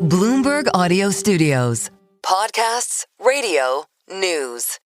Bloomberg Audio Studios. Podcasts, radio, news.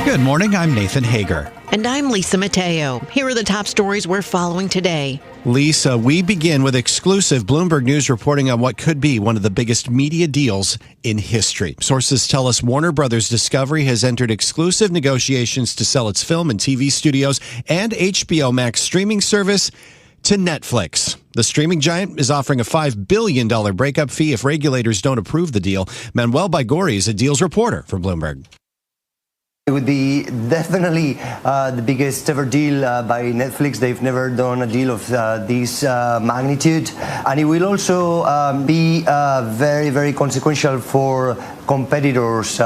Good morning, I'm Nathan Hager. And I'm Lisa Mateo. Here are the top stories we're following today. Lisa, we begin with exclusive Bloomberg News reporting on what could be one of the biggest media deals in history. Sources tell us Warner Brothers Discovery has entered exclusive negotiations to sell its film and TV studios and HBO Max streaming service to Netflix. The streaming giant is offering a $5 billion breakup fee if regulators don't approve the deal. Manuel Baigorri is a deals reporter for Bloomberg. It would be definitely the biggest ever deal by Netflix. They've never done a deal of this magnitude. And it will also be very, very consequential for competitors,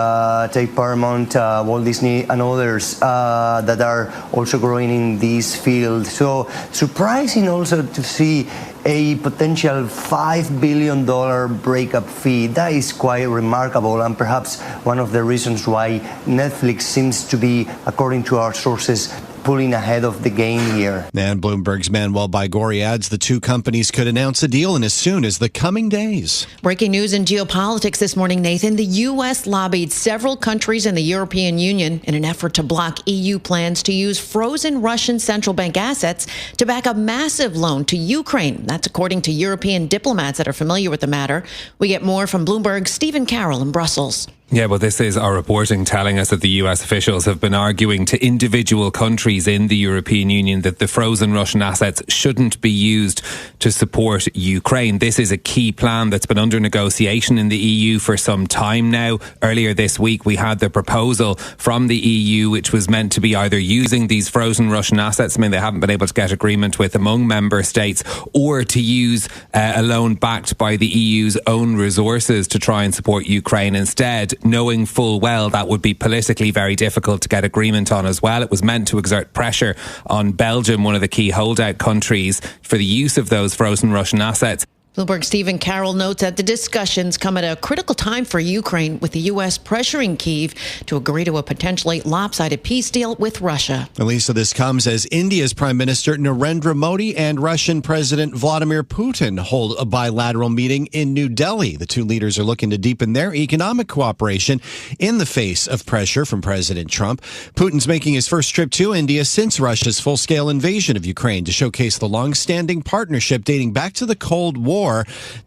take Paramount, Walt Disney, and others that are also growing in this field. So surprising also to see a potential $5 billion breakup fee. That is quite remarkable, and perhaps one of the reasons why Netflix seems to be, according to our sources, pulling ahead of the game here. And Bloomberg's Manuel Baigorri adds the two companies could announce a deal in as soon as the coming days. Breaking news in geopolitics this morning, Nathan. The U.S. lobbied several countries in the European Union in an effort to block EU plans to use frozen Russian central bank assets to back a massive loan to Ukraine. That's according to European diplomats that are familiar with the matter. We get more from Bloomberg's Stephen Carroll in Brussels. Yeah, well, this is our reporting telling us that the US officials have been arguing to individual countries in the European Union that the frozen Russian assets shouldn't be used to support Ukraine. This is a key plan that's been under negotiation in the EU for some time now. Earlier this week, we had the proposal from the EU, which was meant to be either using these frozen Russian assets, I mean, they haven't been able to get agreement with among member states, or to use a loan backed by the EU's own resources to try and support Ukraine instead, knowing full well that would be politically very difficult to get agreement on as well. It was meant to exert pressure on Belgium, one of the key holdout countries, for the use of those frozen Russian assets. Bloomberg's Stephen Carroll notes that the discussions come at a critical time for Ukraine, with the U.S. pressuring Kyiv to agree to a potentially lopsided peace deal with Russia. Lisa, this comes as India's Prime Minister Narendra Modi and Russian President Vladimir Putin hold a bilateral meeting in New Delhi. The two leaders are looking to deepen their economic cooperation in the face of pressure from President Trump. Putin's making his first trip to India since Russia's full-scale invasion of Ukraine to showcase the long-standing partnership dating back to the Cold War.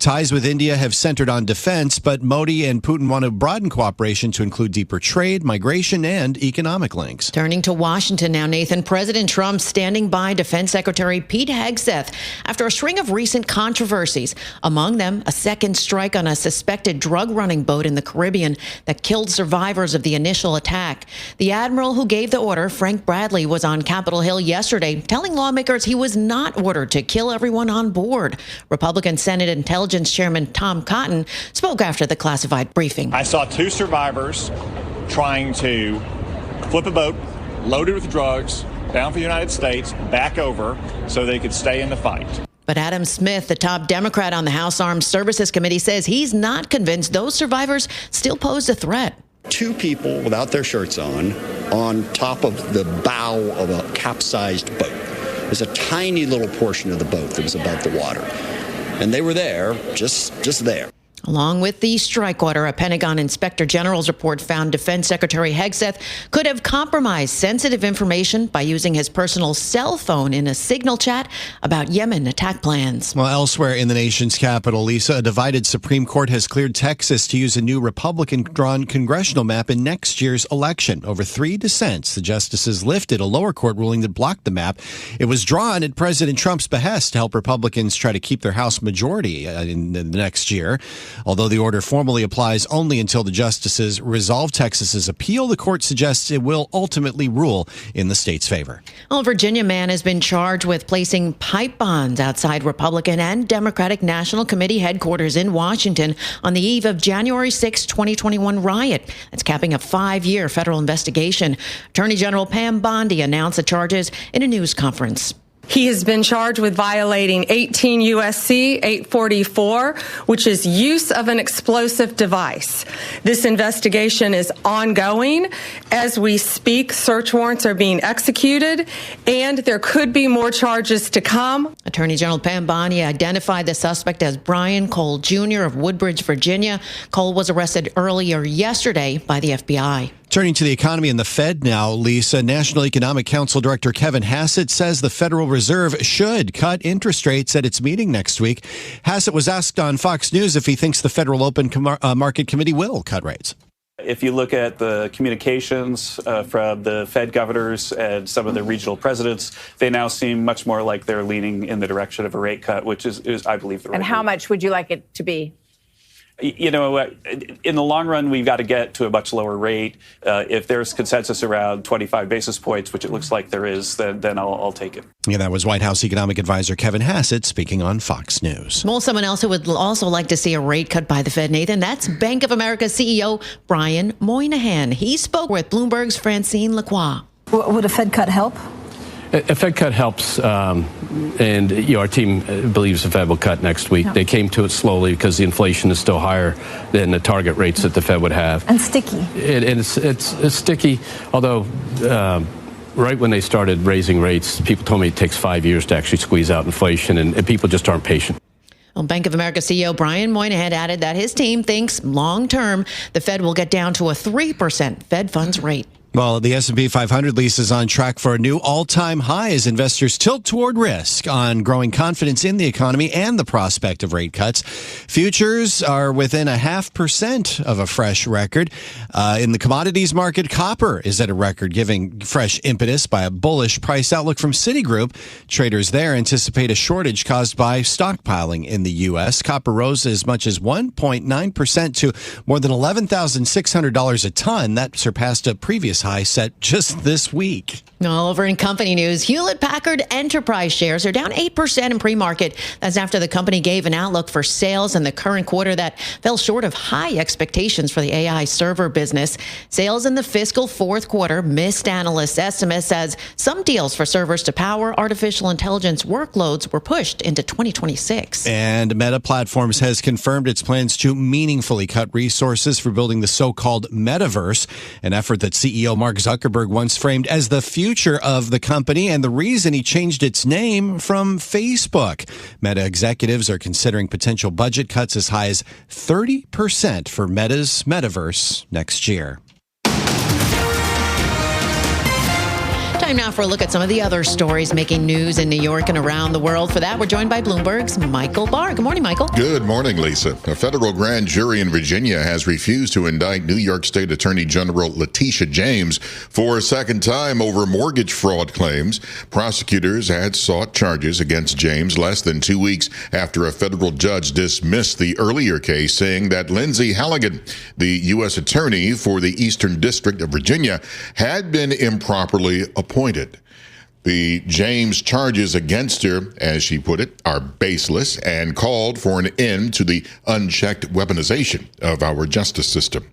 Ties with India have centered on defense, but Modi and Putin want to broaden cooperation to include deeper trade, migration, and economic links. Turning to Washington now, Nathan. President Trump standing by Defense Secretary Pete Hegseth after a string of recent controversies. Among them, a second strike on a suspected drug-running boat in the Caribbean that killed survivors of the initial attack. The admiral who gave the order, Frank Bradley, was on Capitol Hill yesterday telling lawmakers he was not ordered to kill everyone on board. Republican Senate Intelligence Chairman Tom Cotton spoke after the classified briefing. I saw two survivors trying to flip a boat loaded with drugs down for the United States, back over so they could stay in the fight. But Adam Smith, the top Democrat on the House Armed Services Committee, says he's not convinced those survivors still pose a threat. Two people without their shirts on top of the bow of a capsized boat. There's a tiny little portion of the boat that was above the water. And they were there, just there. Along with the strike order, a Pentagon Inspector General's report found Defense Secretary Hegseth could have compromised sensitive information by using his personal cell phone in a signal chat about Yemen attack plans. Well, elsewhere in the nation's capital, Lisa, a divided Supreme Court has cleared Texas to use a new Republican-drawn congressional map in next year's election. Over 3 dissents, the justices lifted a lower court ruling that blocked the map. It was drawn at President Trump's behest to help Republicans try to keep their House majority in the next year. Although the order formally applies only until the justices resolve Texas's appeal, the court suggests it will ultimately rule in the state's favor. A Virginia man has been charged with placing pipe bombs outside Republican and Democratic National Committee headquarters in Washington on the eve of January 6, 2021 riot. That's capping a 5-year federal investigation. Attorney General Pam Bondi announced the charges in a news conference. He has been charged with violating 18 U.S.C. 844, which is use of an explosive device. This investigation is ongoing. As we speak, search warrants are being executed, and there could be more charges to come. Attorney General Pam Bondi identified the suspect as Brian Cole Jr. of Woodbridge, Virginia. Cole was arrested earlier yesterday by the FBI. Turning to the economy and the Fed now, Lisa, National Economic Council Director Kevin Hassett says the Federal Reserve should cut interest rates at its meeting next week. Hassett was asked on Fox News if he thinks the Federal Open Market Committee will cut rates. If you look at the communications from the Fed governors and some of the regional presidents, they now seem much more like they're leaning in the direction of a rate cut, which is I believe, the right And how move. much would you like it to be? You know, in the long run, we've got to get to a much lower rate. If there's consensus around 25 basis points, which it looks like there is, then I'll take it. Yeah, that was White House economic advisor Kevin Hassett speaking on Fox News. Well, someone else who would also like to see a rate cut by the Fed, Nathan, that's Bank of America CEO Brian Moynihan. He spoke with Bloomberg's Francine Lacroix. Would a Fed cut help? A Fed cut helps, and our team believes the Fed will cut next week. Yeah. They came to it slowly because the inflation is still higher than the target rates that the Fed would have. And sticky. It's sticky, although right when they started raising rates, people told me it takes 5 years to actually squeeze out inflation, and people just aren't patient. Well, Bank of America CEO Brian Moynihan added that his team thinks long-term the Fed will get down to a 3% Fed funds rate. Well, the S&P 500 lease is on track for a new all-time high as investors tilt toward risk on growing confidence in the economy and the prospect of rate cuts. Futures are within 0.5% of a fresh record. In the commodities market, copper is at a record, giving fresh impetus by a bullish price outlook from Citigroup. Traders there anticipate a shortage caused by stockpiling in the U.S. Copper rose as much as 1.9% to more than $11,600 a ton. That surpassed a previous high set just this week. All over in company news, Hewlett-Packard Enterprise shares are down 8% in pre-market. That's after the company gave an outlook for sales in the current quarter that fell short of high expectations for the AI server business. Sales in the fiscal fourth quarter missed analysts' estimates as some deals for servers to power artificial intelligence workloads were pushed into 2026. And Meta Platforms has confirmed its plans to meaningfully cut resources for building the so-called metaverse, an effort that CEO Mark Zuckerberg once framed as the future of the company and the reason he changed its name from Facebook. Meta executives are considering potential budget cuts as high as 30% for Meta's metaverse next year. Time now for a look at some of the other stories making news in New York and around the world. For that, we're joined by Bloomberg's Michael Barr. Good morning, Michael. Good morning, Lisa. A federal grand jury in Virginia has refused to indict New York State Attorney General Letitia James for a second time over mortgage fraud claims. Prosecutors had sought charges against James less than 2 weeks after a federal judge dismissed the earlier case, saying that Lindsay Halligan, the U.S. Attorney for the Eastern District of Virginia, had been improperly appointed. The James charges against her, as she put it, are baseless and called for an end to the unchecked weaponization of our justice system.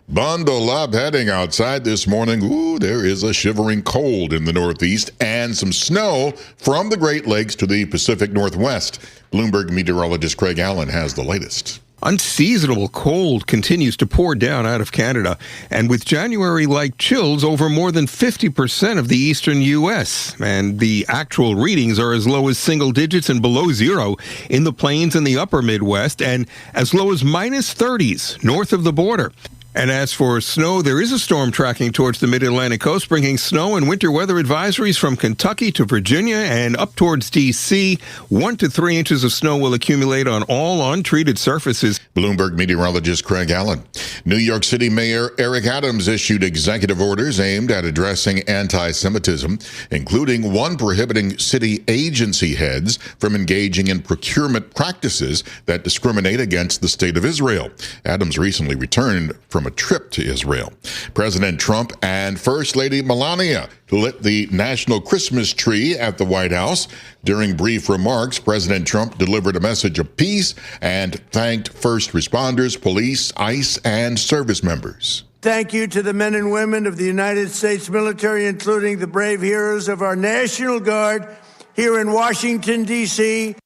Bundle up heading outside this morning. Ooh, there is a shivering cold in the Northeast and some snow from the Great Lakes to the Pacific Northwest. Bloomberg meteorologist Craig Allen has the latest. Unseasonable cold continues to pour down out of Canada, and with January-like chills over more than 50% of the eastern U.S., and the actual readings are as low as single digits and below zero in the plains and the upper Midwest, and as low as minus 30s north of the border. And as for snow, there is a storm tracking towards the mid-Atlantic coast, bringing snow and winter weather advisories from Kentucky to Virginia and up towards D.C. 1 to 3 inches of snow will accumulate on all untreated surfaces. Bloomberg meteorologist Craig Allen. New York City Mayor Eric Adams issued executive orders aimed at addressing anti-Semitism, including one prohibiting city agency heads from engaging in procurement practices that discriminate against the State of Israel. Adams recently returned from a trip to Israel. President Trump and First Lady Melania lit the national Christmas tree at the White House. During brief remarks, President Trump delivered a message of peace and thanked first responders, police, ICE, and service members. Thank you to the men and women of the United States military, including the brave heroes of our National Guard here in Washington, D.C.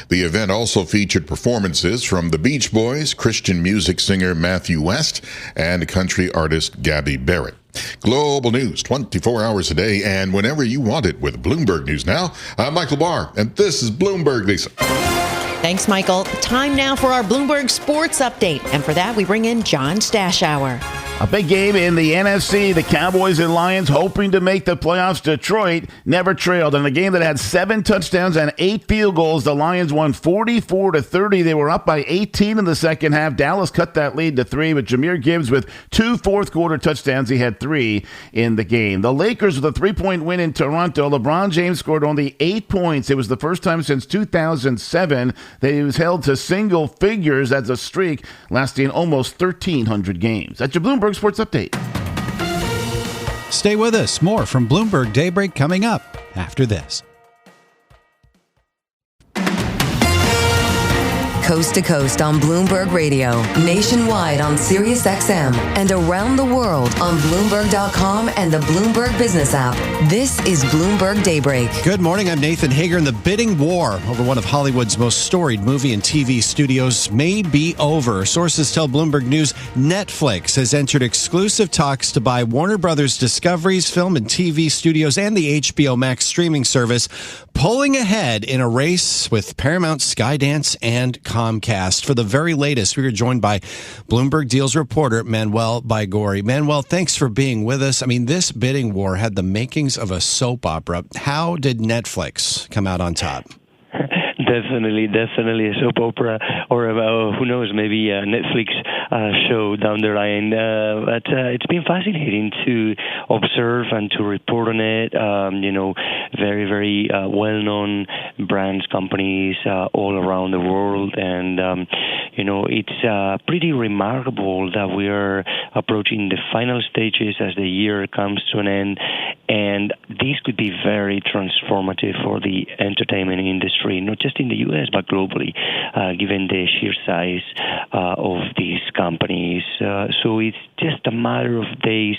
The event also featured performances from the Beach Boys, Christian music singer Matthew West, and country artist Gabby Barrett. Global news 24 hours a day and whenever you want it with Bloomberg News Now. I'm Michael Barr, and this is Bloomberg, Lisa. Thanks, Michael. Time now for our Bloomberg Sports Update. And for that, we bring in John Stashower. A big game in the NFC. The Cowboys and Lions hoping to make the playoffs. Detroit never trailed. In a game that had 7 touchdowns and 8 field goals, the Lions won 44-30. They were up by 18 in the second half. Dallas cut that lead to 3, but Jahmyr Gibbs with 2 fourth-quarter touchdowns. He had 3 in the game. The Lakers with a 3-point win in Toronto. LeBron James scored only 8 points. It was the first time since 2007 that he was held to single figures as a streak lasting almost 1,300 games. That's your Bloomberg Sports Update. Stay with us. More from Bloomberg Daybreak coming up after this. Coast to coast on Bloomberg Radio, nationwide on Sirius XM, and around the world on Bloomberg.com and the Bloomberg Business app. This is Bloomberg Daybreak. Good morning. I'm Nathan Hager, and the bidding war over one of Hollywood's most storied movie and TV studios may be over. Sources tell Bloomberg News Netflix has entered exclusive talks to buy Warner Brothers Discovery's film and TV studios and the HBO Max streaming service, pulling ahead in a race with Paramount, Skydance, and Comcast. For the very latest, we are joined by Bloomberg Deals reporter Manuel Baigorri. Manuel, thanks for being with us. I mean, this bidding war had the makings of a soap opera. How did Netflix come out on top? Definitely a soap opera, or who knows, maybe a Netflix show down the line. But it's been fascinating to observe and to report on it. Very, very well-known brands, companies all around the world. And, it's pretty remarkable that we are approaching the final stages as the year comes to an end. And this could be very transformative for the entertainment industry, not just in the U.S., but globally, given the sheer size of these companies. So it's just a matter of days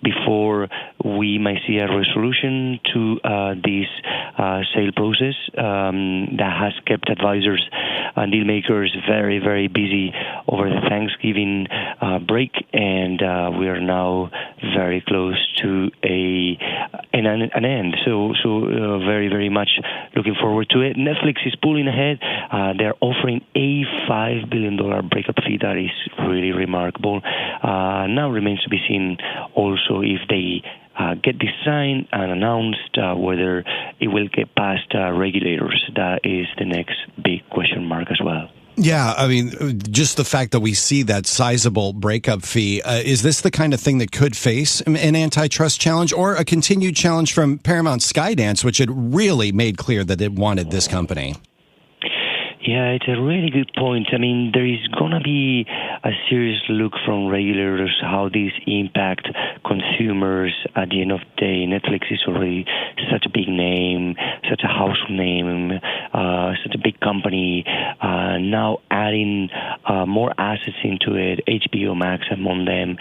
before we might see a resolution to this sale process that has kept advisors and deal makers very, very busy over the Thanksgiving break, and we are now very close to an end. So very, very much looking forward to it. Netflix is pulling ahead. They're offering a $5 billion breakup fee. That is really remarkable. Now remains to be seen also if they get this signed and announced, whether it will get past regulators. That is the next big question mark as well. Yeah, I mean, just the fact that we see that sizable breakup fee, is this the kind of thing that could face an antitrust challenge or a continued challenge from Paramount Skydance, which had really made clear that it wanted this company? Yeah, it's a really good point. I mean, there is going to be a serious look from regulators how these impact consumers. At the end of the day, Netflix is already such a big name, such a household name, such a big company. Now adding more assets into it, HBO Max among them,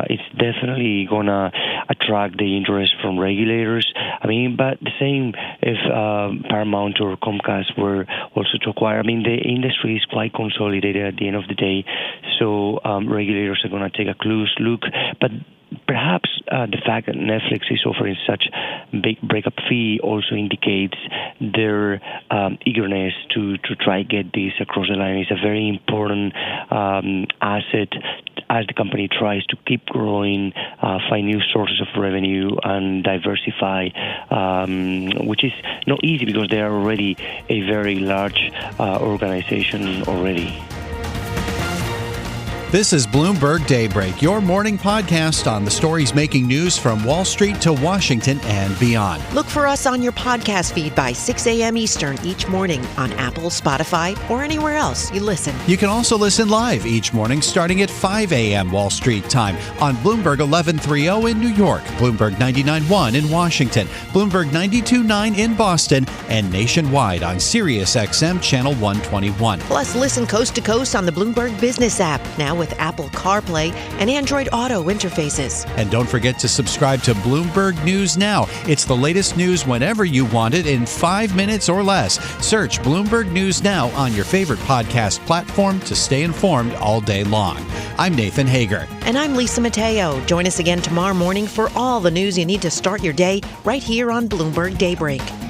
it's definitely going to attract the interest from regulators. I mean, but the same if Paramount or Comcast were also to acquire. I mean, the industry is quite consolidated at the end of the day, so regulators are going to take a close look. But perhaps the fact that Netflix is offering such big breakup fee also indicates their eagerness to try get this across the line. It's a very important asset as the company tries to keep growing, find new sources of revenue, and diversify, which is not easy because they are already a very large organization already. This is Bloomberg Daybreak, your morning podcast on the stories making news from Wall Street to Washington and beyond. Look for us on your podcast feed by 6 a.m. Eastern each morning on Apple, Spotify, or anywhere else you listen. You can also listen live each morning starting at 5 a.m. Wall Street time on Bloomberg 1130 in New York, Bloomberg 99.1 in Washington, Bloomberg 92.9 in Boston, and nationwide on Sirius XM Channel 121. Plus, listen coast to coast on the Bloomberg Business app, now now with Apple CarPlay and Android Auto interfaces. And don't forget to subscribe to Bloomberg News Now. It's the latest news whenever you want it in 5 minutes or less. Search Bloomberg News Now on your favorite podcast platform to stay informed all day long. I'm Nathan Hager. And I'm Lisa Mateo. Join us again tomorrow morning for all the news you need to start your day right here on Bloomberg Daybreak.